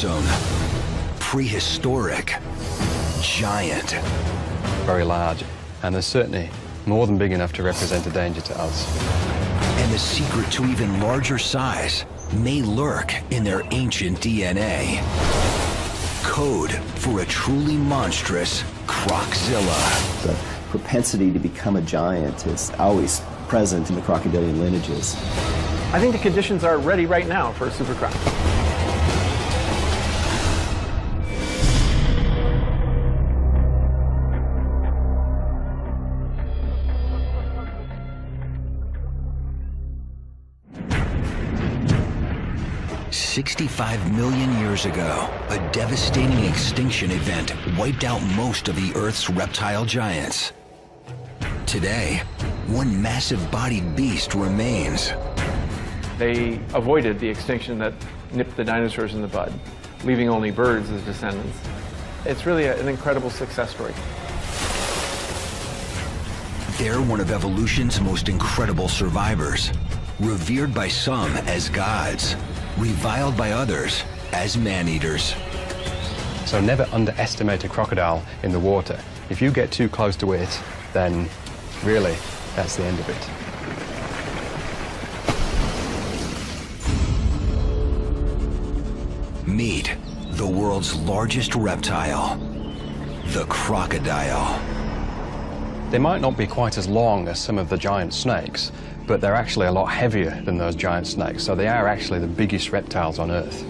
fearsome, prehistoric giant. Very large, and they're certainly more than big enough to represent a danger to us. And the secret to even larger size may lurk in their ancient DNA. Code for a truly monstrous Croczilla. The propensity to become a giant is always present in the crocodilian lineages. I think the conditions are ready right now for a super croc. $65 million years ago, a devastating extinction event wiped out most of the Earth's reptile giants. Today, one massive-bodied beast remains. They avoided the extinction that nipped the dinosaurs in the bud, leaving only birds as descendants. It's really an incredible success story. They're one of evolution's most incredible survivors, revered by some as gods, reviled by others as man-eaters. So never underestimate a crocodile in the water. If you get too close to it, then really, that's the end of it. Meet the world's largest reptile, the crocodile. They might not be quite as long as some of the giant snakes, but they're actually a lot heavier than those giant snakes, so they are actually the biggest reptiles on Earth.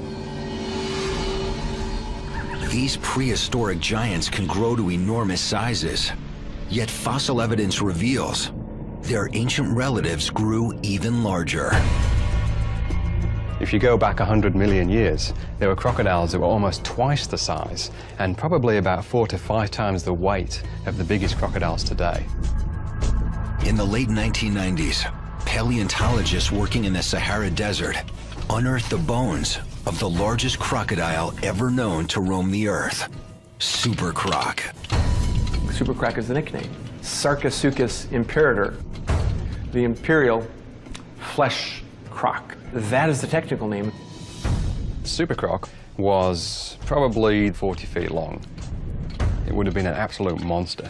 These prehistoric giants can grow to enormous sizes, yet fossil evidence reveals their ancient relatives grew even larger. If you go back 100 million years, there were crocodiles that were almost twice the size and probably about 4 to 5 times the weight of the biggest crocodiles today. In the late 1990s, paleontologists working in the Sahara Desert unearthed the bones of the largest crocodile ever known to roam the Earth, Super Croc. Super croc is the nickname. Sarcosuchus imperator, the imperial flesh croc. That is the technical name. Super Croc was probably 40 feet long. It would have been an absolute monster.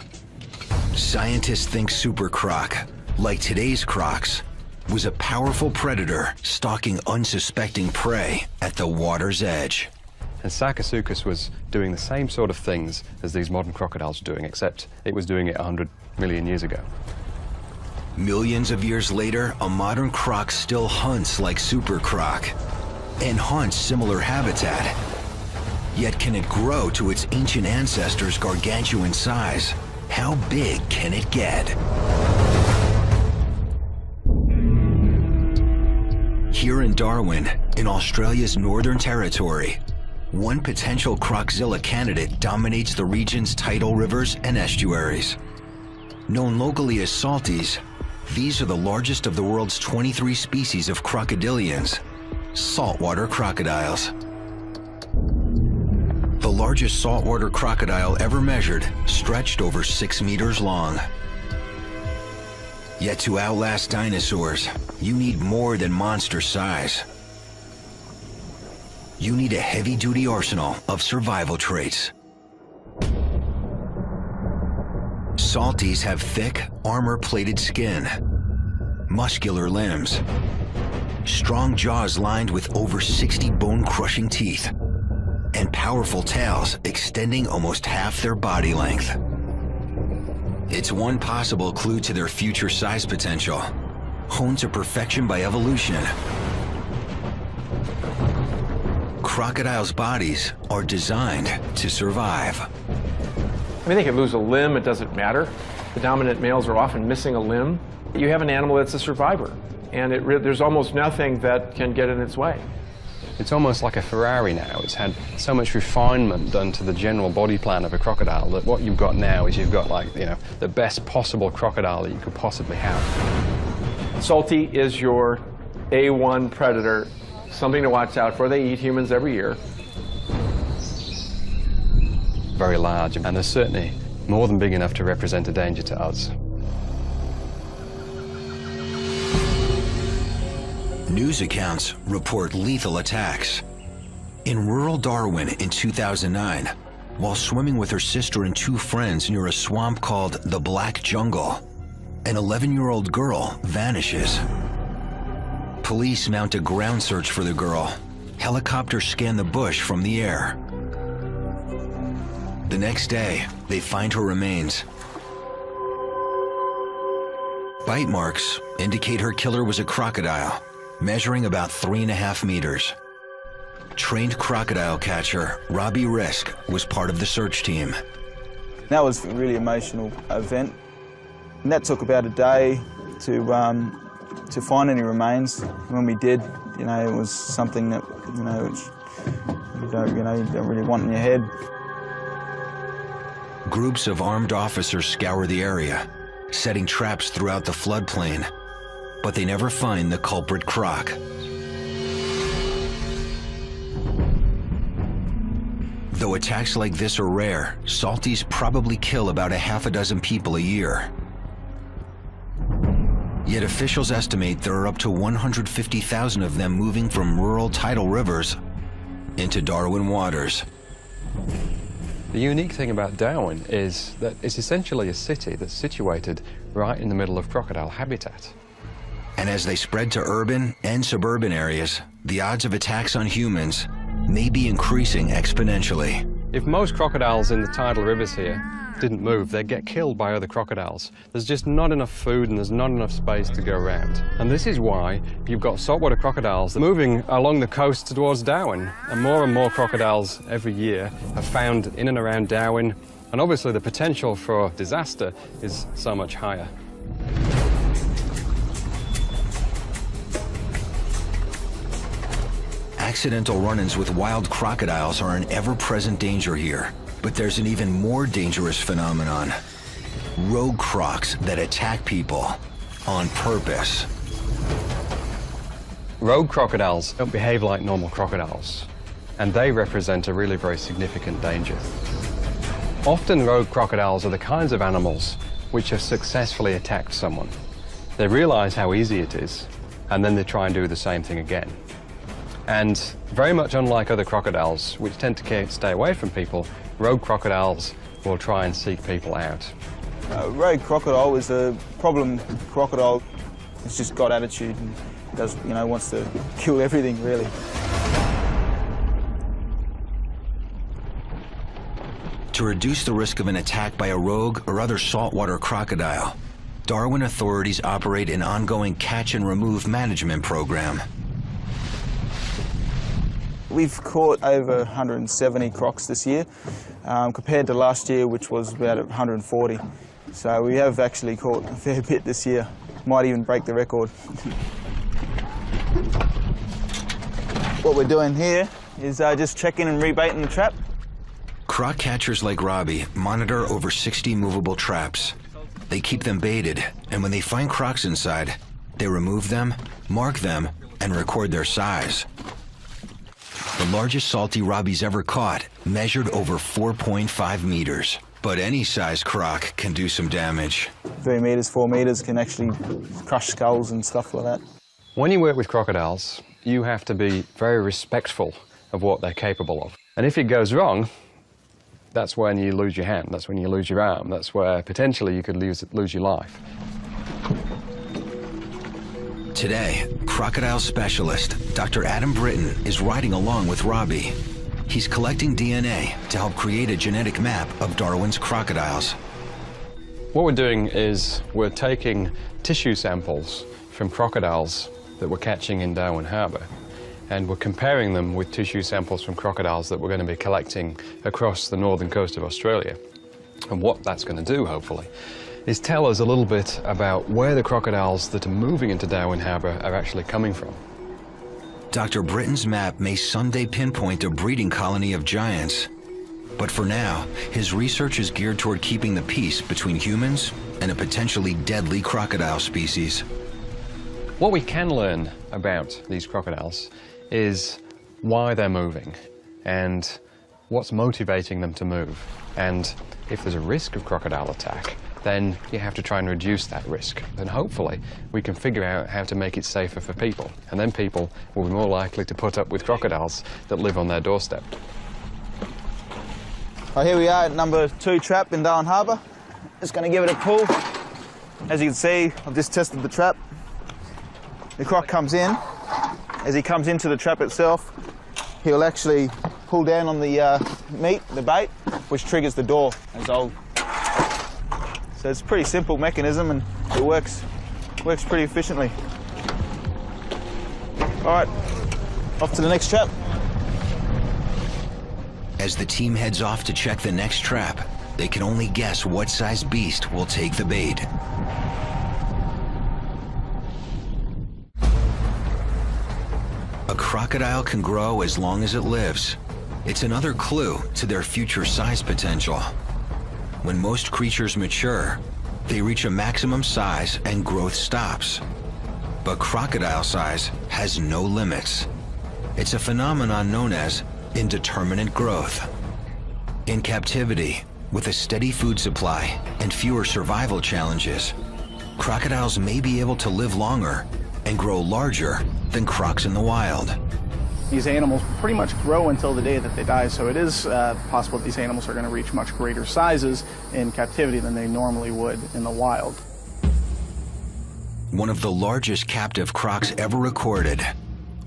Scientists think Super Croc, like today's crocs, was a powerful predator stalking unsuspecting prey at the water's edge. And Sarcosuchus was doing the same sort of things as these modern crocodiles are doing, except it was doing it 100 million years ago. Millions of years later, a modern croc still hunts like Super Croc and haunts similar habitat. Yet can it grow to its ancient ancestors' gargantuan size? How big can it get? Here in Darwin, in Australia's Northern Territory, one potential Croczilla candidate dominates the region's tidal rivers and estuaries. Known locally as salties, these are the largest of the world's 23 species of crocodilians, saltwater crocodiles. The largest saltwater crocodile ever measured stretched over 6 meters long. Yet to outlast dinosaurs, you need more than monster size. You need a heavy-duty arsenal of survival traits. Salties have thick, armor-plated skin, muscular limbs, strong jaws lined with over 60 bone-crushing teeth, and powerful tails extending almost half their body length. It's one possible clue to their future size potential, honed to perfection by evolution. Crocodiles' bodies are designed to survive. I mean, they can lose a limb, it doesn't matter. The dominant males are often missing a limb. You have an animal that's a survivor, and there's almost nothing that can get in its way. It's almost like a Ferrari now. It's had so much refinement done to the general body plan of a crocodile that what you've got now is you've got, like, you know, the best possible crocodile that you could possibly have. Salty is your A1 predator, something to watch out for. They eat humans every year. Very large, and they're certainly more than big enough to represent a danger to us. News accounts report lethal attacks. In rural Darwin in 2009, while swimming with her sister and 2 friends near a swamp called the Black Jungle, an 11-year-old girl vanishes. Police mount a ground search for the girl. Helicopters scan the bush from the air. The next day, they find her remains. Bite marks indicate her killer was a crocodile, measuring about 3.5 meters. Trained crocodile catcher Robbie Risk was part of the search team. That was a really emotional event. And that took about a day to find any remains. When we did, you know, it was something that, you know, which you don't really want in your head. Groups of armed officers scour the area, setting traps throughout the floodplain, but they never find the culprit croc. Though attacks like this are rare, salties probably kill about 6 people a year. Yet officials estimate there are up to 150,000 of them moving from rural tidal rivers into Darwin waters. The unique thing about Darwin is that it's essentially a city that's situated right in the middle of crocodile habitat. And as they spread to urban and suburban areas, the odds of attacks on humans may be increasing exponentially. If most crocodiles in the tidal rivers here didn't move, they'd get killed by other crocodiles. There's just not enough food and there's not enough space to go around. And this is why you've got saltwater crocodiles moving along the coast towards Darwin. And more crocodiles every year are found in and around Darwin. And obviously the potential for disaster is so much higher. Accidental run-ins with wild crocodiles are an ever-present danger here. But there's an even more dangerous phenomenon. Rogue crocs that attack people on purpose. Rogue crocodiles don't behave like normal crocodiles, and they represent a really very significant danger. Often rogue crocodiles are the kinds of animals which have successfully attacked someone. They realize how easy it is, and then they try and do the same thing again. And very much unlike other crocodiles, which tend to stay away from people, rogue crocodiles will try and seek people out. Rogue crocodile is a problem crocodile. It's just got attitude and does, you know, wants to kill everything, really. To reduce the risk of an attack by a rogue or other saltwater crocodile, Darwin authorities operate an ongoing catch and remove management program. We've caught over 170 crocs this year, compared to last year, which was about 140. So we have actually caught a fair bit this year. Might even break the record. What we're doing here is just checking and rebaiting the trap. Croc catchers like Robbie monitor over 60 movable traps. They keep them baited, and when they find crocs inside, they remove them, mark them, and record their size. The largest salty Robbie's ever caught measured over 4.5 meters. But any size croc can do some damage. 3 meters, 4 meters can actually crush skulls and stuff like that. When you work with crocodiles, you have to be very respectful of what they're capable of. And if it goes wrong, that's when you lose your hand, that's when you lose your arm, that's where potentially you could lose your life. Today, crocodile specialist Dr. Adam Britton is riding along with Robbie. He's collecting DNA to help create a genetic map of Darwin's crocodiles. What we're doing is we're taking tissue samples from crocodiles that we're catching in Darwin Harbour, and we're comparing them with tissue samples from crocodiles that we're going to be collecting across the northern coast of Australia. And what that's going to do, hopefully, is tell us a little bit about where the crocodiles that are moving into Darwin Harbour are actually coming from. Dr. Britton's map may someday pinpoint a breeding colony of giants. But for now, his research is geared toward keeping the peace between humans and a potentially deadly crocodile species. What we can learn about these crocodiles is why they're moving and what's motivating them to move. And if there's a risk of crocodile attack, then you have to try and reduce that risk. And hopefully, we can figure out how to make it safer for people. And then people will be more likely to put up with crocodiles that live on their doorstep. Well, here we are at number 2 trap in Darwin Harbour. Just going to give it a pull. As you can see, I've just tested the trap. The croc comes in. As he comes into the trap itself, he'll actually pull down on the meat, the bait, which triggers the door. So it's a pretty simple mechanism, and it works pretty efficiently. All right, off to the next trap. As the team heads off to check the next trap, they can only guess what size beast will take the bait. A crocodile can grow as long as it lives. It's another clue to their future size potential. When most creatures mature, they reach a maximum size and growth stops. But crocodile size has no limits. It's a phenomenon known as indeterminate growth. In captivity, with a steady food supply and fewer survival challenges, crocodiles may be able to live longer and grow larger than crocs in the wild. These animals pretty much grow until the day that they die, so it is possible that these animals are going to reach much greater sizes in captivity than they normally would in the wild. One of the largest captive crocs ever recorded,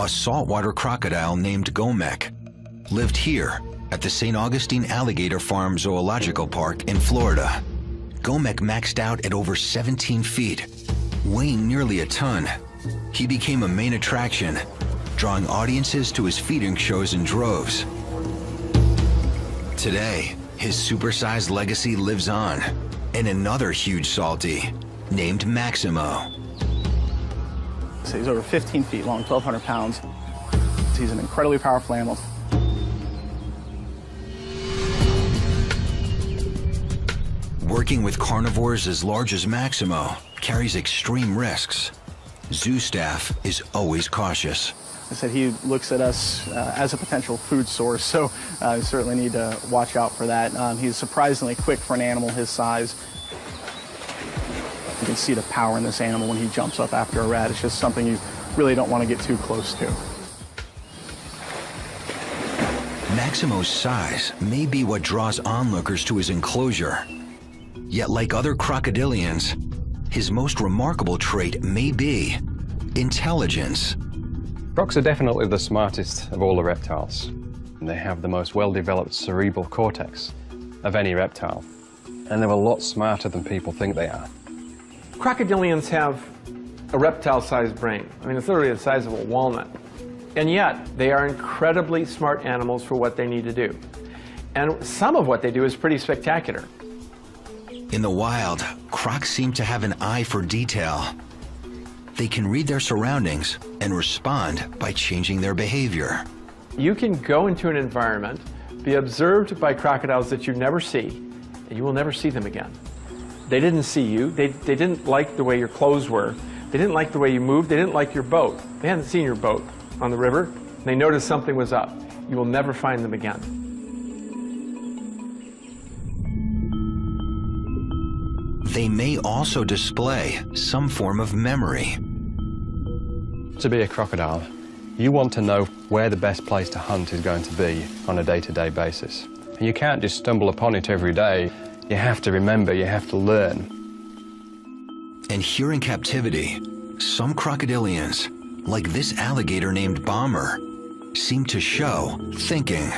a saltwater crocodile named Gomek, lived here at the St. Augustine Alligator Farm Zoological Park in Florida. Gomek maxed out at over 17 feet, weighing nearly a ton. He became a main attraction, drawing audiences to his feeding shows in droves. Today, his supersized legacy lives on in another huge salty named Maximo. So he's over 15 feet long, 1,200 pounds. He's an incredibly powerful animal. Working with carnivores as large as Maximo carries extreme risks. Zoo staff is always cautious. I said he looks at us as a potential food source, so we certainly need to watch out for that. He's surprisingly quick for an animal his size. You can see the power in this animal when he jumps up after a rat. It's just something you really don't want to get too close to. Maximo's size may be what draws onlookers to his enclosure. Yet like other crocodilians, his most remarkable trait may be intelligence. Crocs are definitely the smartest of all the reptiles. They have the most well-developed cerebral cortex of any reptile. And they're a lot smarter than people think they are. Crocodilians have a reptile-sized brain. I mean, it's literally the size of a walnut. And yet, they are incredibly smart animals for what they need to do. And some of what they do is pretty spectacular. In the wild, crocs seem to have an eye for detail. They can read their surroundings and respond by changing their behavior. You can go into an environment, be observed by crocodiles that you never see, and you will never see them again. They didn't see you. They didn't like the way your clothes were. They didn't like the way you moved. They didn't like your boat. They hadn't seen your boat on the river. They noticed something was up. You will never find them again. They may also display some form of memory. To be a crocodile, you want to know where the best place to hunt is going to be on a day-to-day basis. And you can't just stumble upon it every day. You have to remember, you have to learn. And here in captivity, some crocodilians, like this alligator named Bomber, seem to show thinking.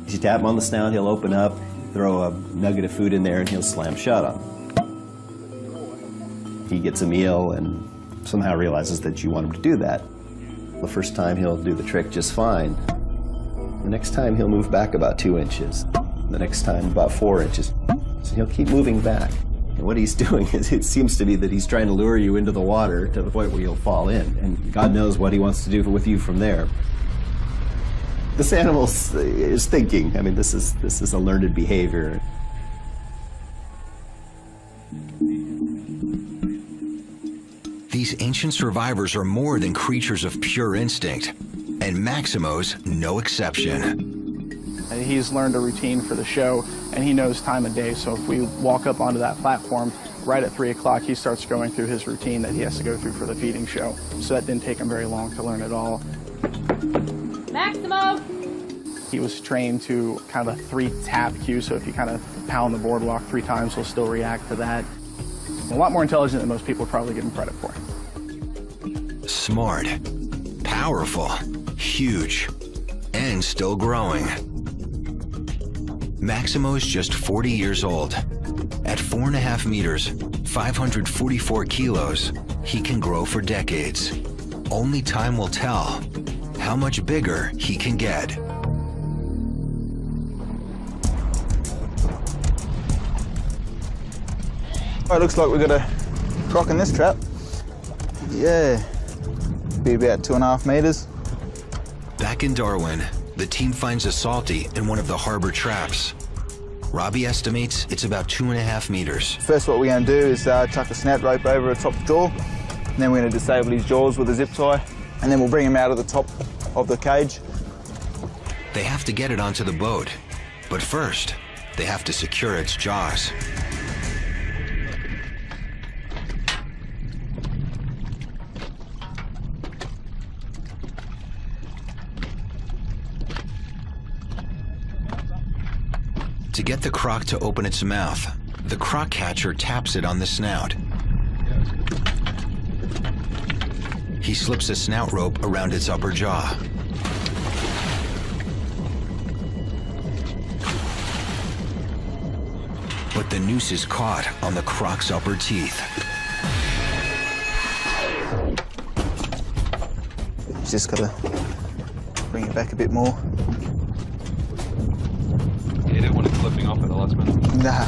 You tap him on the snout, he'll open up, throw a nugget of food in there, and he'll slam shut on. He gets a meal and somehow realizes that you want him to do that. The first time he'll do the trick just fine. The next time he'll move back about 2 inches. The next time about 4 inches. So he'll keep moving back. And what he's doing is, it seems to be that he's trying to lure you into the water to the point where you'll fall in. And God knows what he wants to do with you from there. This animal is thinking. I mean, this is a learned behavior. These ancient survivors are more than creatures of pure instinct, and Maximo's no exception. He's learned a routine for the show, and he knows time of day. So if we walk up onto that platform, right at 3 o'clock, he starts going through his routine that he has to go through for the feeding show. So that didn't take him very long to learn it all. Maximo! He was trained to kind of a 3-tap cue, so if you kind of pound the boardwalk 3 times, he'll still react to that. A lot more intelligent than most people probably give him credit for. Smart, powerful, huge, and still growing. Maximo's just 40 years old. At 4.5 meters, 544 kilos, he can grow for decades. Only time will tell how much bigger he can get. It looks like we've got a croc in this trap. Yeah, be about 2.5 meters. Back in Darwin, the team finds a salty in one of the harbor traps. Robbie estimates it's about 2.5 meters. First, what we're going to do is chuck a snout rope over a top jaw, and then we're going to disable his jaws with a zip tie, and then we'll bring him out of the top of the cage. They have to get it onto the boat, but first, they have to secure its jaws. To get the croc to open its mouth, the croc catcher taps it on the snout. He slips a snout rope around its upper jaw. But the noose is caught on the croc's upper teeth. Just got to bring it back a bit more. You don't want it flipping off at the last minute. Nah.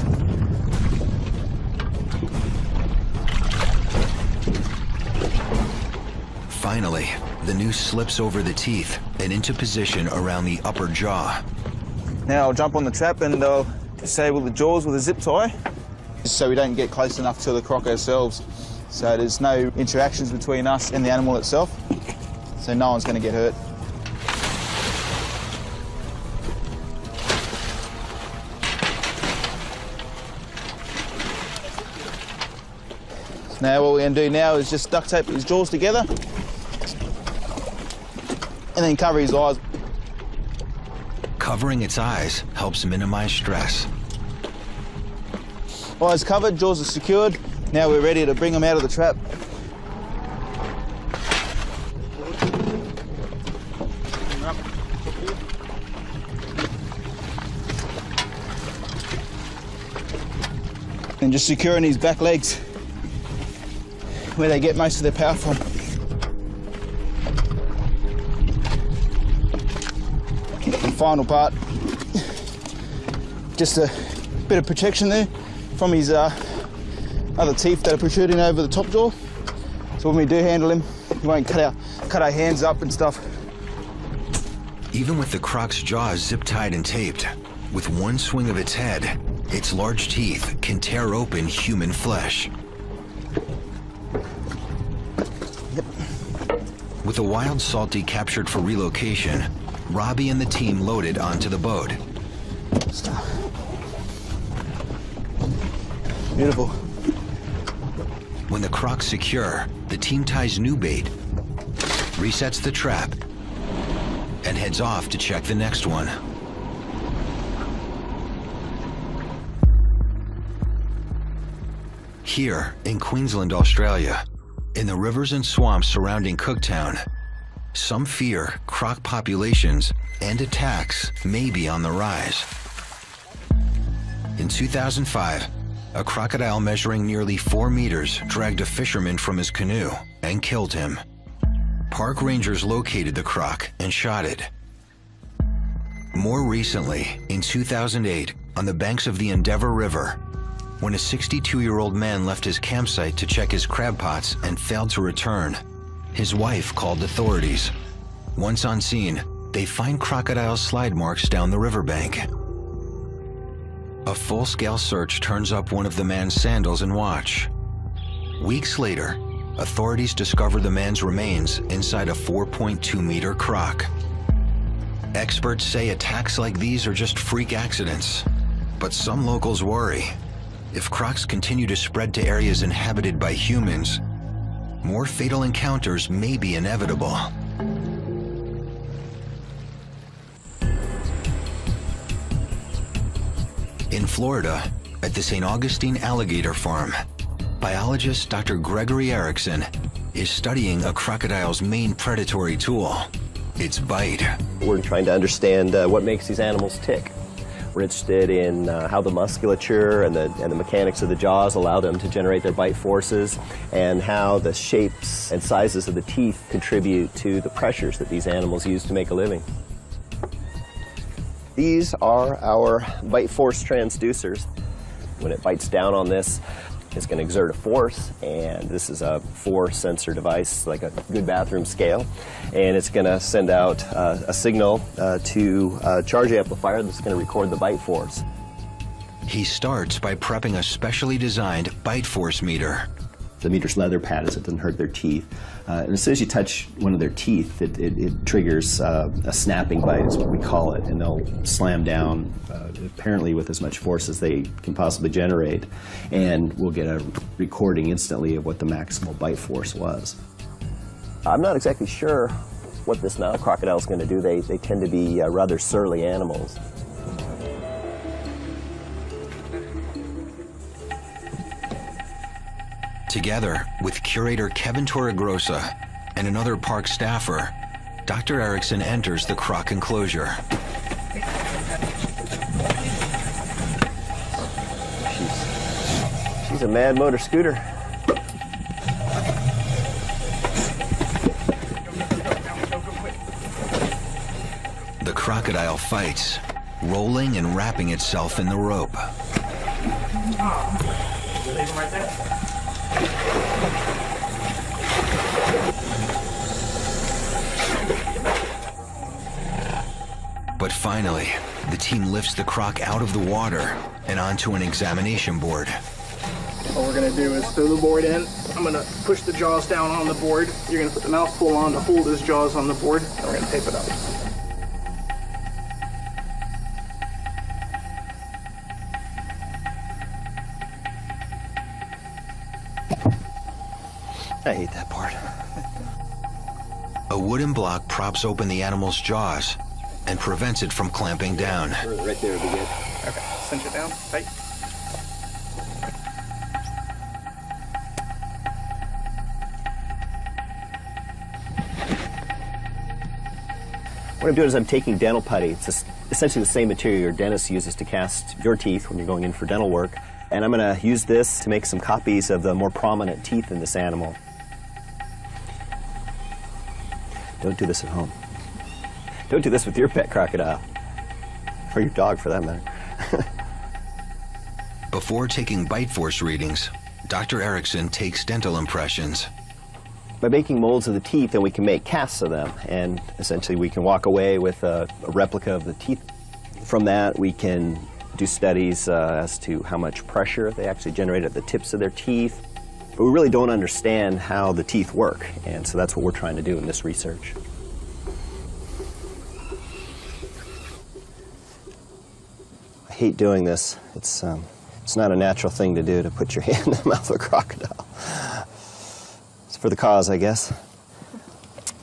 Finally, the noose slips over the teeth and into position around the upper jaw. Now I'll jump on the trap and I'll disable the jaws with a zip tie, so we don't get close enough to the croc ourselves. So there's no interactions between us and the animal itself, so no one's going to get hurt. Now what we're going to do now is just duct tape his jaws together and then cover his eyes. Covering its eyes helps minimize stress. Eyes covered, jaws are secured. Now we're ready to bring him out of the trap. And just securing his back legs, where they get most of their power from. And final part, just a bit of protection there from his other teeth that are protruding over the top jaw. So when we do handle him, we won't cut our hands up and stuff. Even with the croc's jaws zip-tied and taped, with one swing of its head, its large teeth can tear open human flesh. With a wild salty captured for relocation, Robbie and the team loaded onto the boat. Stop. Beautiful. When the croc's secure, the team ties new bait, resets the trap, and heads off to check the next one. Here in Queensland, Australia, in the rivers and swamps surrounding Cooktown, some fear croc populations and attacks may be on the rise. In 2005, a crocodile measuring nearly 4 meters dragged a fisherman from his canoe and killed him. Park rangers located the croc and shot it. More recently, in 2008, on the banks of the Endeavour River, when a 62-year-old man left his campsite to check his crab pots and failed to return, his wife called authorities. Once on scene, they find crocodile slide marks down the riverbank. A full-scale search turns up one of the man's sandals and watch. Weeks later, authorities discover the man's remains inside a 4.2-meter croc. Experts say attacks like these are just freak accidents, but some locals worry. If crocs continue to spread to areas inhabited by humans, more fatal encounters may be inevitable. In Florida, at the St. Augustine Alligator Farm, biologist Dr. Gregory Erickson is studying a crocodile's main predatory tool, its bite. We're trying to understand what makes these animals tick. We're interested in how the musculature and the mechanics of the jaws allow them to generate their bite forces, and how the shapes and sizes of the teeth contribute to the pressures that these animals use to make a living. These are our bite force transducers. When it bites down on this, it's going to exert a force, and this is a force sensor device, like a good bathroom scale, and it's going to send out a signal to a charge amplifier that's going to record the bite force. He starts by prepping a specially designed bite force meter. The meter's leather pad is it doesn't hurt their teeth. And as soon as you touch one of their teeth, it triggers a snapping bite, is what we call it, and they'll slam down, apparently with as much force as they can possibly generate, and we'll get a recording instantly of what the maximal bite force was. I'm not exactly sure what this Nile crocodile is going to do. They tend to be rather surly animals. Together with curator Kevin Torregrossa and another park staffer, Dr. Erickson enters the croc enclosure. She's a mad motor scooter. The crocodile fights, rolling and wrapping itself in the rope. But finally, the team lifts the croc out of the water and onto an examination board. What we're going to do is throw the board in. I'm going to push the jaws down on the board. You're going to put the mouth pull on to hold his jaws on the board, and we're going to tape it up. I hate that board. A wooden block props open the animal's jaws and prevents it from clamping down. Right there would be good. Okay, cinch it down, tight. What I'm doing is I'm taking dental putty. It's essentially the same material your dentist uses to cast your teeth when you're going in for dental work. And I'm going to use this to make some copies of the more prominent teeth in this animal. Don't do this at home. Don't do this with your pet crocodile. Or your dog, for that matter. Before taking bite force readings, Dr. Erickson takes dental impressions. By making molds of the teeth, then we can make casts of them, and essentially we can walk away with a replica of the teeth. From that, we can do studies as to how much pressure they actually generate at the tips of their teeth. But we really don't understand how the teeth work, and so that's what we're trying to do in this research. I hate doing this. It's not a natural thing to do, to put your hand in the mouth of a crocodile. It's for the cause, I guess.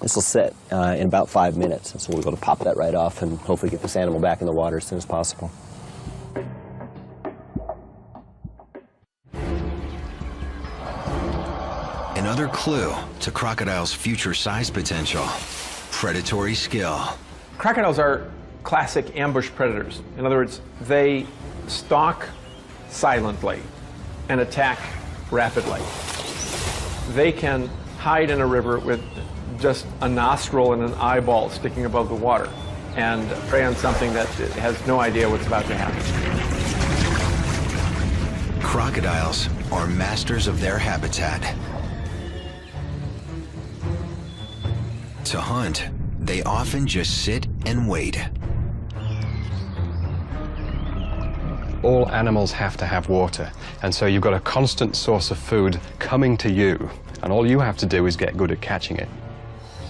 This will sit in about 5 minutes, and so we'll be able to pop that right off and hopefully get this animal back in the water as soon as possible. Another clue to crocodile's future size potential: predatory skill. Crocodiles are classic ambush predators. In other words, they stalk silently and attack rapidly. They can hide in a river with just a nostril and an eyeball sticking above the water and prey on something that has no idea what's about to happen. Crocodiles are masters of their habitat. To hunt, they often just sit and wait. All animals have to have water, and so you've got a constant source of food coming to you, and all you have to do is get good at catching it.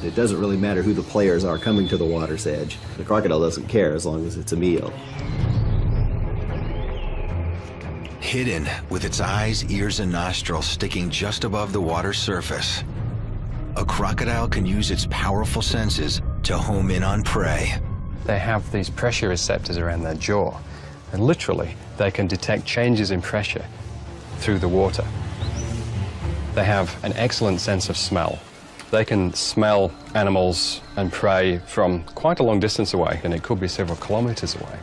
It doesn't really matter who the players are coming to the water's edge. The crocodile doesn't care as long as it's a meal. Hidden with its eyes, ears, and nostrils sticking just above the water's surface, a crocodile can use its powerful senses to home in on prey. They have these pressure receptors around their jaw, and literally they can detect changes in pressure through the water. They have an excellent sense of smell. They can smell animals and prey from quite a long distance away, and it could be several kilometers away.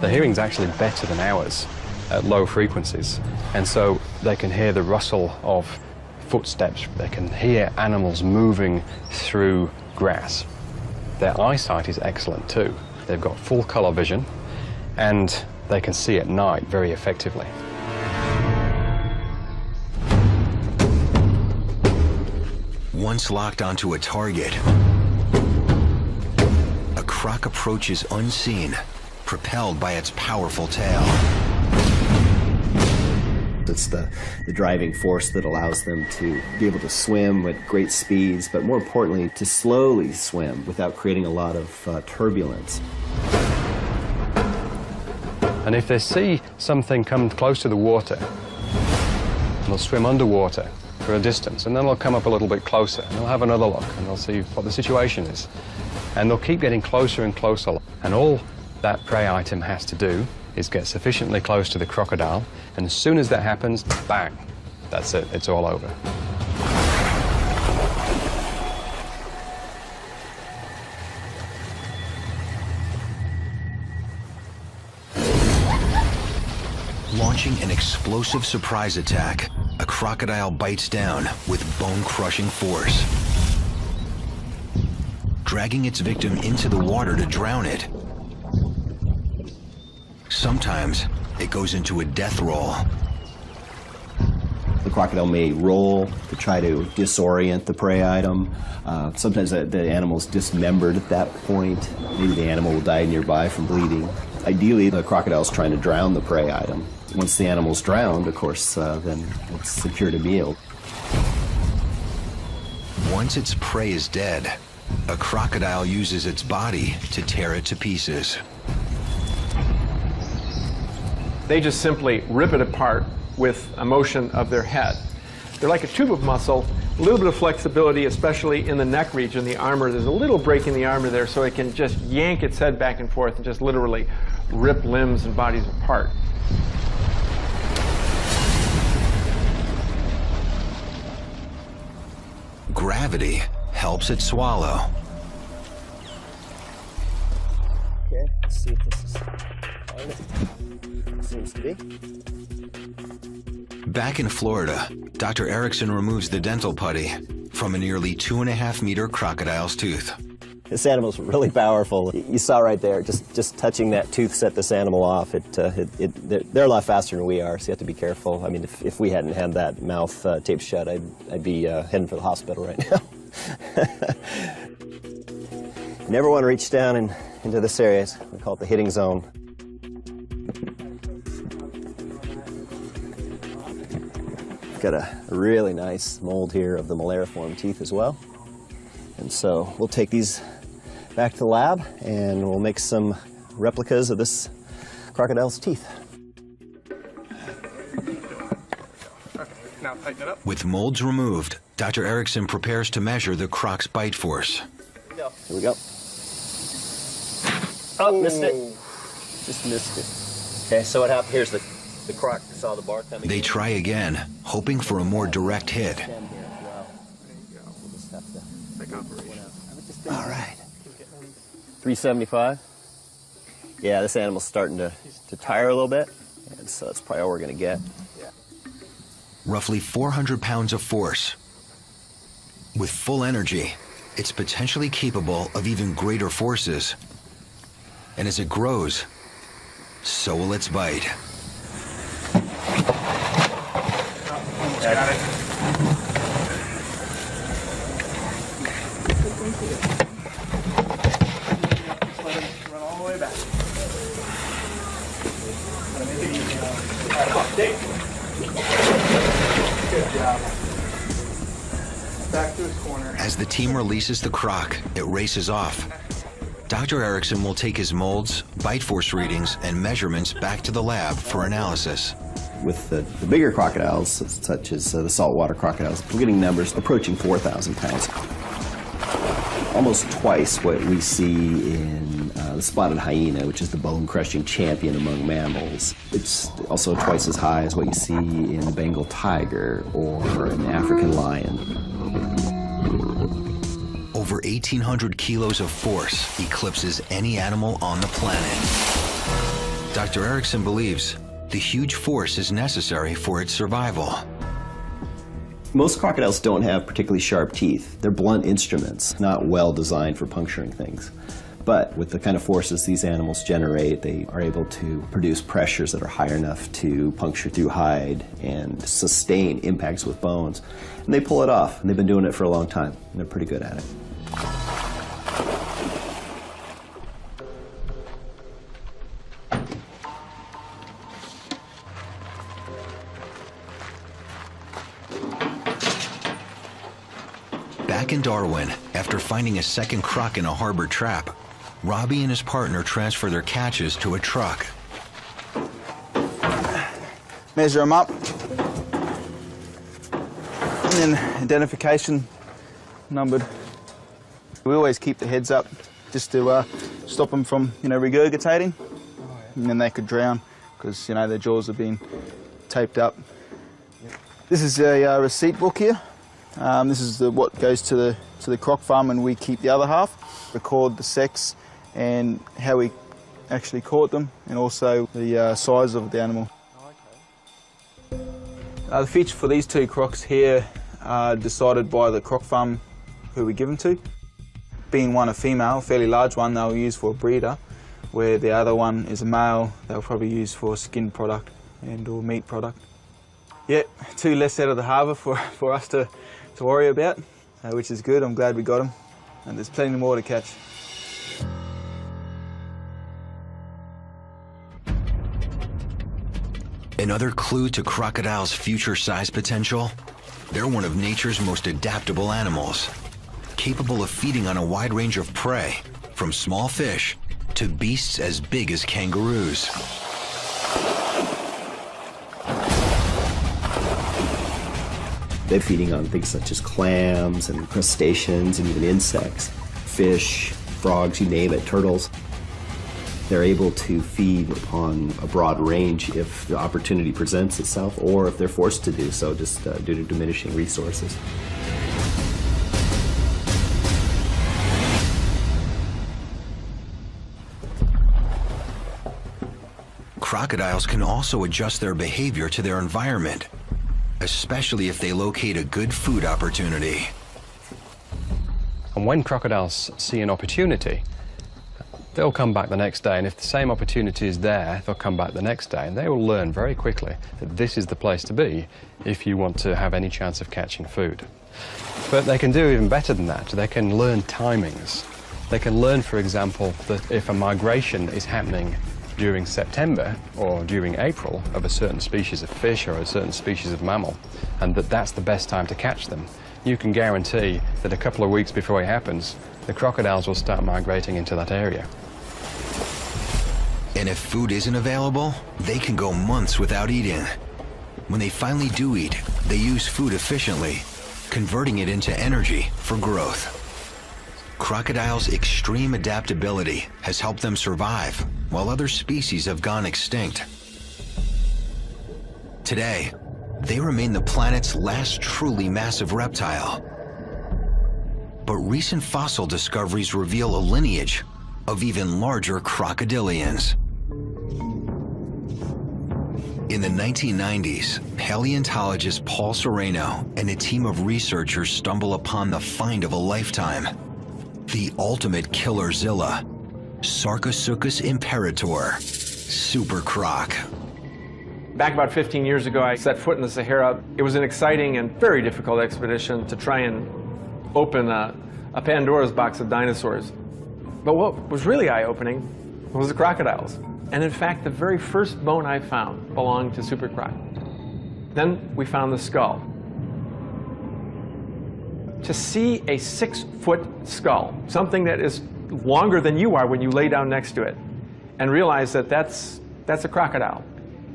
Their hearing's actually better than ours at low frequencies, and so they can hear the rustle of footsteps. They can hear animals moving through grass. Their eyesight is excellent too. They've got full color vision, and they can see at night very effectively. Once locked onto a target, a croc approaches unseen, propelled by its powerful tail. It's the driving force that allows them to be able to swim at great speeds, but more importantly, to slowly swim without creating a lot of turbulence. And if they see something come close to the water, they'll swim underwater for a distance, and then they'll come up a little bit closer, and they'll have another look, and they'll see what the situation is. And they'll keep getting closer and closer, and all that prey item has to do is get sufficiently close to the crocodile, and as soon as that happens, bang, that's it, it's all over. Launching an explosive surprise attack, a crocodile bites down with bone-crushing force, dragging its victim into the water to drown it. Sometimes it goes into a death roll. The crocodile may roll to try to disorient the prey item. Sometimes the animal's dismembered at that point. Maybe the animal will die nearby from bleeding. Ideally, the crocodile's trying to drown the prey item. Once the animal's drowned, of course, then it's secured a meal. Once its prey is dead, a crocodile uses its body to tear it to pieces. They just simply rip it apart with a motion of their head. They're like a tube of muscle, a little bit of flexibility, especially in the neck region, the armor. There's a little break in the armor there, so it can just yank its head back and forth and just literally rip limbs and bodies apart. Gravity helps it swallow. Okay, let's see if this is on it. Seems to be. Back in Florida, Dr. Erickson removes the dental putty from a nearly 2.5-meter crocodile's tooth. This animal's really powerful. You saw right there, just touching that tooth set this animal off. They're a lot faster than we are, so you have to be careful. I mean, if we hadn't had that mouth taped shut, I'd be heading for the hospital right now. You never want to reach down into this area. We call it the hitting zone. Got a really nice mold here of the malariform teeth as well. And so we'll take these back to the lab and we'll make some replicas of this crocodile's teeth. Now tighten it up. With molds removed, Dr. Erickson prepares to measure the croc's bite force. Here we go. Oh, missed it. Just missed it. Okay, so what happened? Here's the croc saw the bar coming. They try again, hoping for a more direct hit. All right. 375. Yeah, this animal's starting to tire a little bit, and so that's probably all we're going to get. Roughly 400 pounds of force. With full energy, it's potentially capable of even greater forces. And as it grows, so will its bite. Got it. Let him run all the way back. Make it easy. All right, Dick. Good job. back to his corner. As the team releases the croc, it races off. Dr. Erickson will take his molds, bite force readings, and measurements back to the lab for analysis. With the bigger crocodiles, such as the saltwater crocodiles, we're getting numbers approaching 4,000 pounds. Almost twice what we see in the spotted hyena, which is the bone-crushing champion among mammals. It's also twice as high as what you see in the Bengal tiger or an African lion. Over 1,800 kilos of force eclipses any animal on the planet. Dr. Erickson believes the huge force is necessary for its survival. Most crocodiles don't have particularly sharp teeth. They're blunt instruments, not well designed for puncturing things. But with the kind of forces these animals generate, they are able to produce pressures that are high enough to puncture through hide and sustain impacts with bones. And they pull it off, and they've been doing it for a long time, and they're pretty good at it. Back in Darwin, after finding a second croc in a harbor trap, Robbie and his partner transfer their catches to a truck. Measure them up. And then identification numbered. We always keep the heads up just to stop them from, regurgitating. And then they could drown because, their jaws have been taped up. This is a receipt book here. This is what goes to the croc farm, and we keep the other half. Record the sex and how we actually caught them, and also the size of the animal. The feature for these two crocs here are decided by the croc farm who we give them to. Being one a female, a fairly large one, they'll use for a breeder, where the other one is a male, they'll probably use for a skin product and or meat product. Yeah, two less out of the harbour for us to worry about, which is good. I'm glad we got them, and there's plenty more to catch. Another clue to crocodiles' future size potential? They're one of nature's most adaptable animals, capable of feeding on a wide range of prey, from small fish to beasts as big as kangaroos. They're feeding on things such as clams and crustaceans and even insects, fish, frogs, you name it, turtles. They're able to feed upon a broad range if the opportunity presents itself, or if they're forced to do so just due to diminishing resources. Crocodiles can also adjust their behavior to their environment, especially if they locate a good food opportunity. And when crocodiles see an opportunity, they'll come back the next day, and if the same opportunity is there, they'll come back the next day, and they will learn very quickly that this is the place to be if you want to have any chance of catching food. But they can do even better than that. They can learn timings. They can learn, for example, that if a migration is happening during September or during April of a certain species of fish or a certain species of mammal, and that's the best time to catch them, you can guarantee that a couple of weeks before it happens, the crocodiles will start migrating into that area. And if food isn't available, they can go months without eating. When they finally do eat, they use food efficiently, converting it into energy for growth. Crocodiles' extreme adaptability has helped them survive, while other species have gone extinct. Today, they remain the planet's last truly massive reptile. But recent fossil discoveries reveal a lineage of even larger crocodilians. In the 1990s, paleontologist Paul Sereno and a team of researchers stumble upon the find of a lifetime: the ultimate killerzilla, Sarcosuchus imperator, super croc. Back about 15 years ago, I set foot in the Sahara. It was an exciting and very difficult expedition to try and open a Pandora's box of dinosaurs. But what was really eye-opening was the crocodiles. And in fact, the very first bone I found belonged to super croc. Then we found the skull. to see a 6-foot skull, something that is longer than you are when you lay down next to it, and realize that that's a crocodile.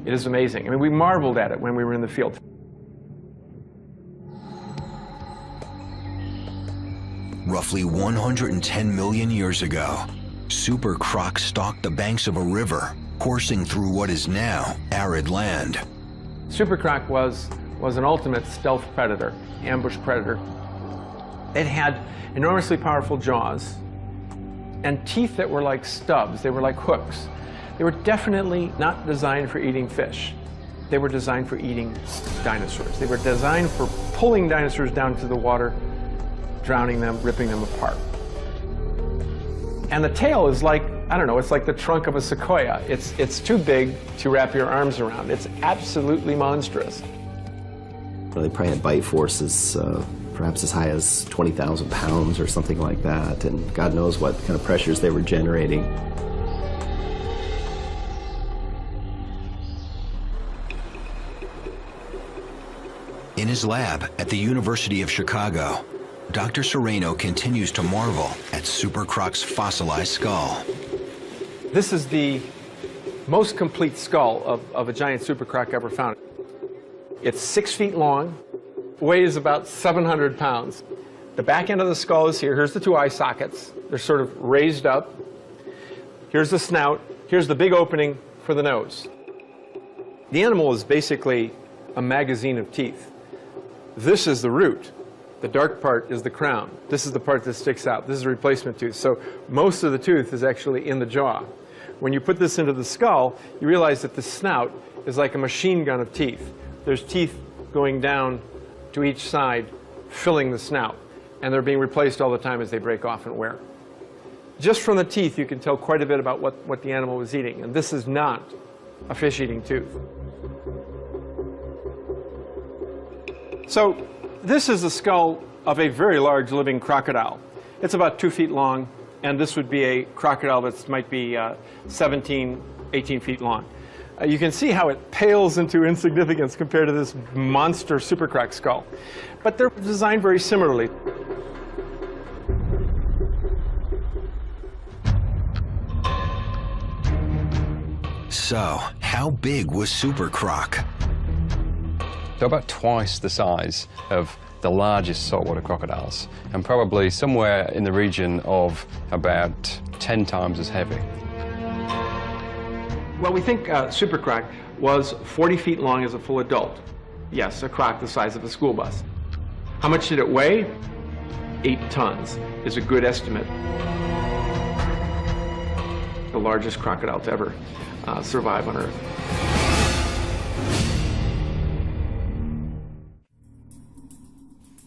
It is amazing. I mean, we marveled at it when we were in the field. Roughly 110 million years ago, Super Croc stalked the banks of a river, coursing through what is now arid land. Super Croc was an ultimate stealth predator, ambush predator. It had enormously powerful jaws and teeth that were like stubs. They were like hooks. They were definitely not designed for eating fish. They were designed for eating dinosaurs. They were designed for pulling dinosaurs down to the water, drowning them, ripping them apart. And the tail is like, I don't know, it's like the trunk of a sequoia. It's too big to wrap your arms around. It's absolutely monstrous. They probably had bite forces perhaps as high as 20,000 pounds or something like that, and God knows what kind of pressures they were generating. In his lab at the University of Chicago, Dr. Sereno continues to marvel at Super Croc's fossilized skull. This is the most complete skull of a giant Super Croc ever found. It's 6 feet long, weighs about 700 pounds. The back end of the skull is here. Here's the 2 eye sockets. They're sort of raised up. Here's the snout. Here's the big opening for the nose. The animal is basically a magazine of teeth. This is the root. The dark part is the crown. This is the part that sticks out. This is a replacement tooth. So most of the tooth is actually in the jaw. When you put this into the skull, you realize that the snout is like a machine gun of teeth. There's teeth going down to each side, filling the snout. And they're being replaced all the time as they break off and wear. Just from the teeth, you can tell quite a bit about what the animal was eating. And this is not a fish-eating tooth. So this is the skull of a very large living crocodile. It's about 2 feet long, and this would be a crocodile that might be 17, 18 feet long. You can see how it pales into insignificance compared to this monster Super Croc skull. But they're designed very similarly. So, how big was Super Croc? They're about twice the size of the largest saltwater crocodiles, and probably somewhere in the region of about 10 times as heavy. Well, we think Super Croc was 40 feet long as a full adult. Yes, a croc the size of a school bus. How much did it weigh? 8 tons is a good estimate. The largest crocodile to ever survive on Earth.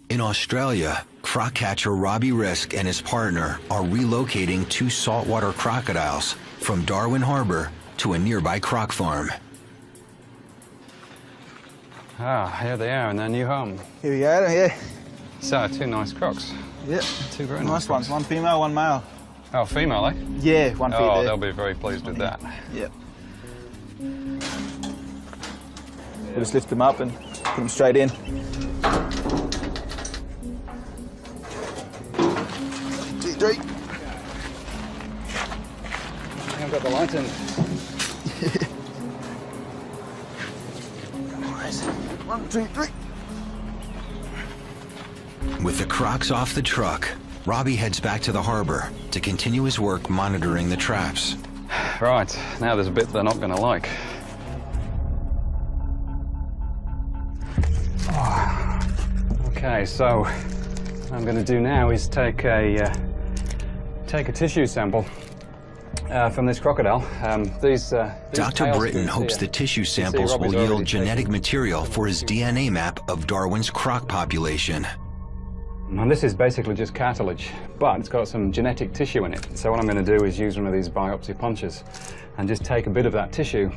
In Australia, croc catcher Robbie Risk and his partner are relocating 2 saltwater crocodiles from Darwin Harbor to a nearby croc farm. Ah, here they are in their new home. Here we go, yeah. So, 2 nice crocs. Yep. 2 very Nice ones. One female, one male. Oh, female, eh? Yeah, one female. Oh, they'll be very pleased with that. Yep. We'll just lift them up and put them straight in. 2, 3. I've got the light in. Nice. 1, 2, 3. With the crocs off the truck, Robbie heads back to the harbor to continue his work monitoring the traps. Right, now there's a bit they're not going to like. Okay, so what I'm going to do now is take a tissue sample from this crocodile. These Dr. tail Britton screws hopes here. the tissue You see samples Robbie's will already yield genetic taken material for his DNA map of Darwin's croc population. And this is basically just cartilage, but it's got some genetic tissue in it. So what I'm going to do is use one of these biopsy punches and just take a bit of that tissue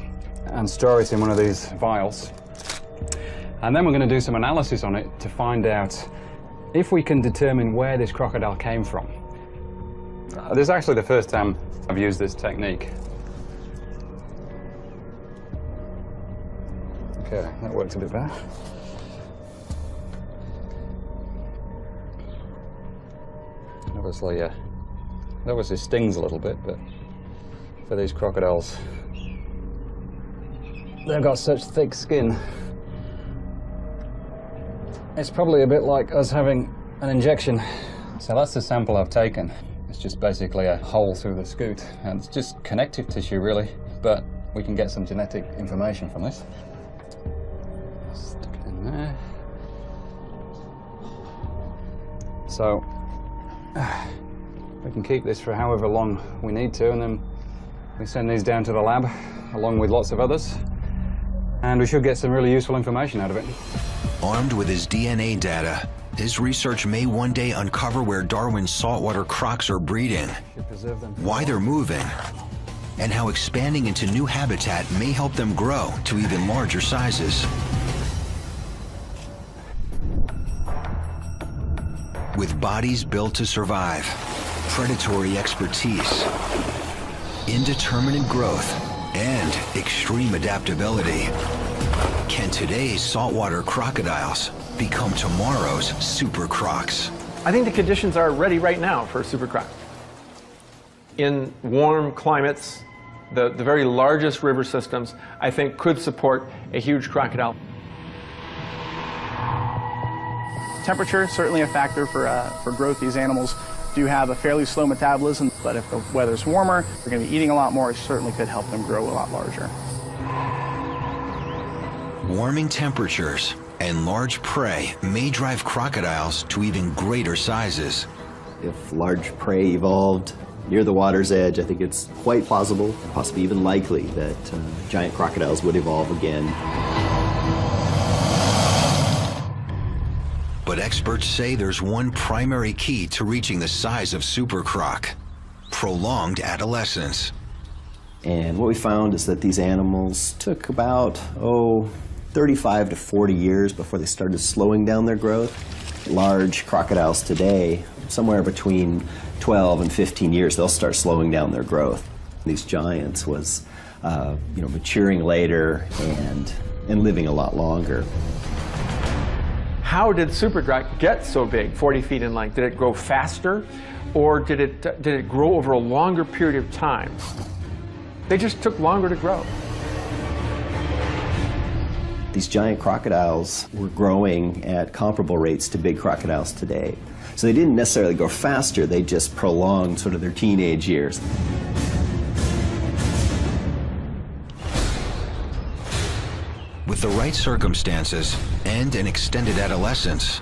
and store it in one of these vials. And then we're going to do some analysis on it to find out if we can determine where this crocodile came from. This is actually the first time I've used this technique. Okay, that works a bit better. Obviously, it obviously stings a little bit, but for these crocodiles, they've got such thick skin. It's probably a bit like us having an injection. So that's the sample I've taken. It's just basically a hole through the scoot, and it's just connective tissue really, but we can get some genetic information from this. Stick it in there. So we can keep this for however long we need to, and then we send these down to the lab along with lots of others, and we should get some really useful information out of it. Armed with his DNA data, his research may one day uncover where Darwin's saltwater crocs are breeding, why they're moving, and how expanding into new habitat may help them grow to even larger sizes. With bodies built to survive, predatory expertise, indeterminate growth, and extreme adaptability, can today's saltwater crocodiles become tomorrow's super crocs? I think the conditions are ready right now for a super croc. In warm climates, the very largest river systems, I think, could support a huge crocodile. Temperature is certainly a factor for growth. These animals do have a fairly slow metabolism, but if the weather's warmer, they're going to be eating a lot more. It certainly could help them grow a lot larger. Warming temperatures and large prey may drive crocodiles to even greater sizes. If large prey evolved near the water's edge, I think it's quite plausible, possibly even likely, that giant crocodiles would evolve again. But experts say there's one primary key to reaching the size of super croc: prolonged adolescence. And what we found is that these animals took about, 35 to 40 years before they started slowing down their growth. Large crocodiles today, somewhere between 12 and 15 years, they'll start slowing down their growth. These giants was, maturing later and living a lot longer. How did super croc get so big, 40 feet in length? Did it grow faster, or did it grow over a longer period of time? They just took longer to grow. These giant crocodiles were growing at comparable rates to big crocodiles today. So they didn't necessarily grow faster, they just prolonged sort of their teenage years. With the right circumstances and an extended adolescence,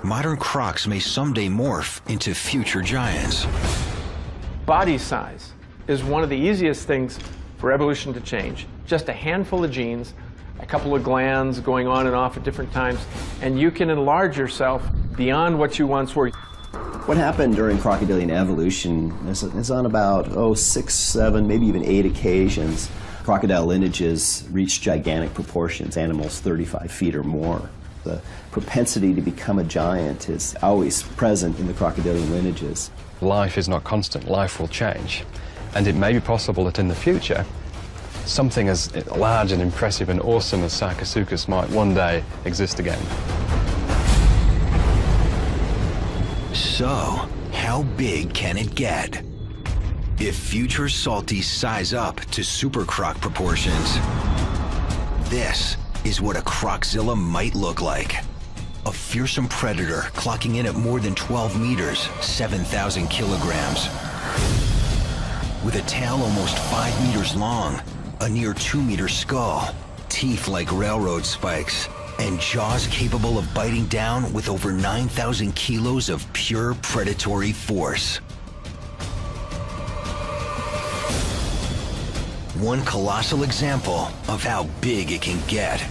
modern crocs may someday morph into future giants. Body size is one of the easiest things for evolution to change. Just a handful of genes, a couple of glands going on and off at different times, and you can enlarge yourself beyond what you once were. What happened during crocodilian evolution is on about 6, 7, maybe even 8 occasions, crocodile lineages reached gigantic proportions, animals 35 feet or more. The propensity to become a giant is always present in the crocodilian lineages. Life is not constant, life will change. And it may be possible that in the future, something as large and impressive and awesome as Sarcosuchus might one day exist again. So, how big can it get? If future salties size up to super croc proportions, this is what a croczilla might look like. A fearsome predator clocking in at more than 12 meters, 7,000 kilograms. With a tail almost 5 meters long, a near 2-meter skull, teeth like railroad spikes, and jaws capable of biting down with over 9,000 kilos of pure predatory force. One colossal example of how big it can get.